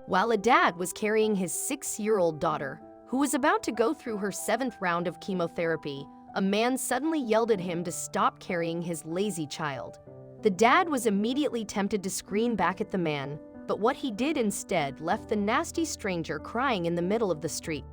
While a dad was carrying his 6-year-old daughter, who was about to go through her 7th round of chemotherapy, a man suddenly yelled at him to stop carrying his lazy child. The dad was immediately tempted to scream back at the man, but what he did instead left the nasty stranger crying in the middle of the street.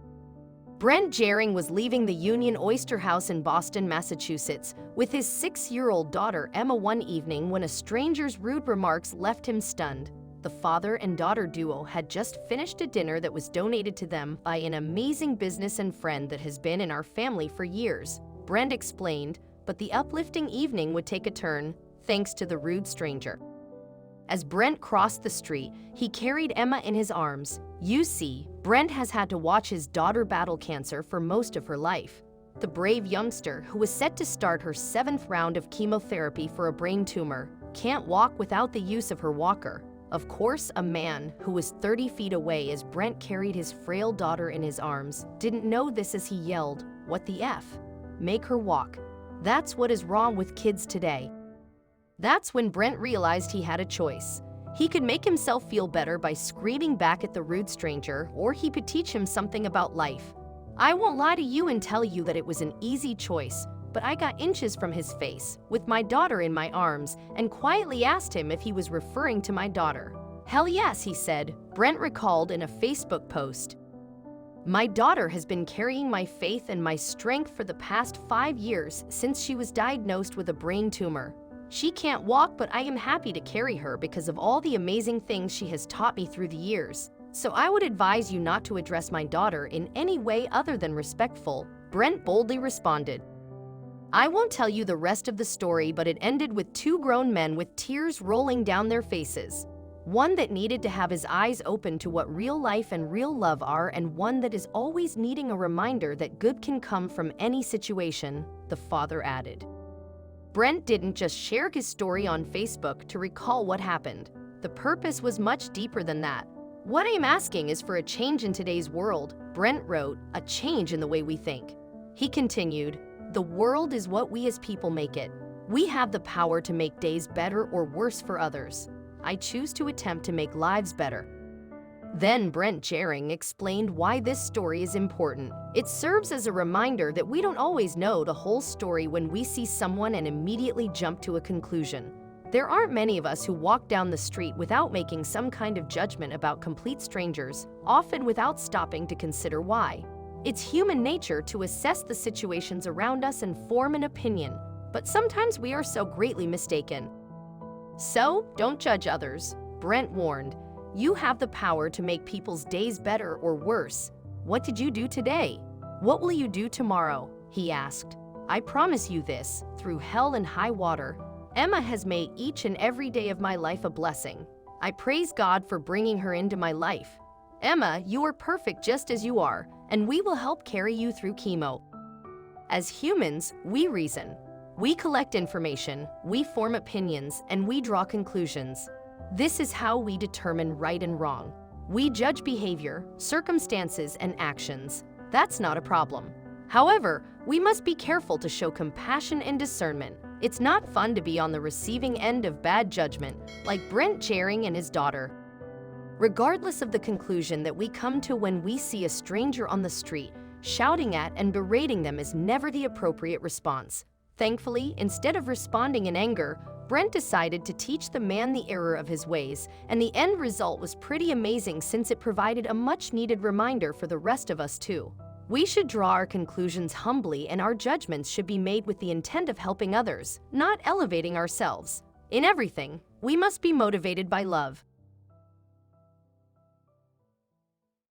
Brent Gehring was leaving the Union Oyster House in Boston, Massachusetts, with his 6-year-old daughter Emma one evening when a stranger's rude remarks left him stunned. The father and daughter duo had just finished a dinner that was donated to them by an amazing business and friend that has been in our family for years, Brent explained, but the uplifting evening would take a turn, thanks to the rude stranger. As Brent crossed the street, he carried Emma in his arms. You see, Brent has had to watch his daughter battle cancer for most of her life. The brave youngster, who was set to start her 7th round of chemotherapy for a brain tumor, can't walk without the use of her walker. Of course, a man who was 30 feet away as Brent carried his frail daughter in his arms didn't know this as he yelled, "What the F? Make her walk." That's what is wrong with kids today. That's when Brent realized he had a choice. He could make himself feel better by screaming back at the rude stranger, or he could teach him something about life. I won't lie to you and tell you that it was an easy choice, but I got inches from his face, with my daughter in my arms, and quietly asked him if he was referring to my daughter. Hell yes, he said, Brent recalled in a Facebook post. My daughter has been carrying my faith and my strength for the past 5 years since she was diagnosed with a brain tumor. She can't walk, but I am happy to carry her because of all the amazing things she has taught me through the years. So I would advise you not to address my daughter in any way other than respectful, Brent boldly responded. I won't tell you the rest of the story, but it ended with 2 grown men with tears rolling down their faces. One that needed to have his eyes open to what real life and real love are, and one that is always needing a reminder that good can come from any situation, the father added. Brent didn't just share his story on Facebook to recall what happened. The purpose was much deeper than that. What I'm asking is for a change in today's world, Brent wrote, a change in the way we think. He continued, the world is what we as people make it. We have the power to make days better or worse for others. I choose to attempt to make lives better. Then Brent Gehring explained why this story is important. It serves as a reminder that we don't always know the whole story when we see someone and immediately jump to a conclusion. There aren't many of us who walk down the street without making some kind of judgment about complete strangers, often without stopping to consider why. It's human nature to assess the situations around us and form an opinion, but sometimes we are so greatly mistaken. So, don't judge others, Brent warned. You have the power to make people's days better or worse. What did you do today? What will you do tomorrow? He asked. I promise you this, through hell and high water, Emma has made each and every day of my life a blessing. I praise God for bringing her into my life. Emma, you are perfect just as you are, and we will help carry you through chemo. As humans, we reason. We collect information, we form opinions, and we draw conclusions. This is how we determine right and wrong. We judge behavior, circumstances, and actions. That's not a problem. However, we must be careful to show compassion and discernment. It's not fun to be on the receiving end of bad judgment, like Brent Gehring and his daughter. Regardless of the conclusion that we come to when we see a stranger on the street, shouting at and berating them is never the appropriate response. Thankfully, instead of responding in anger, Brent decided to teach the man the error of his ways, and the end result was pretty amazing since it provided a much-needed reminder for the rest of us too. We should draw our conclusions humbly, and our judgments should be made with the intent of helping others, not elevating ourselves. In everything, we must be motivated by love.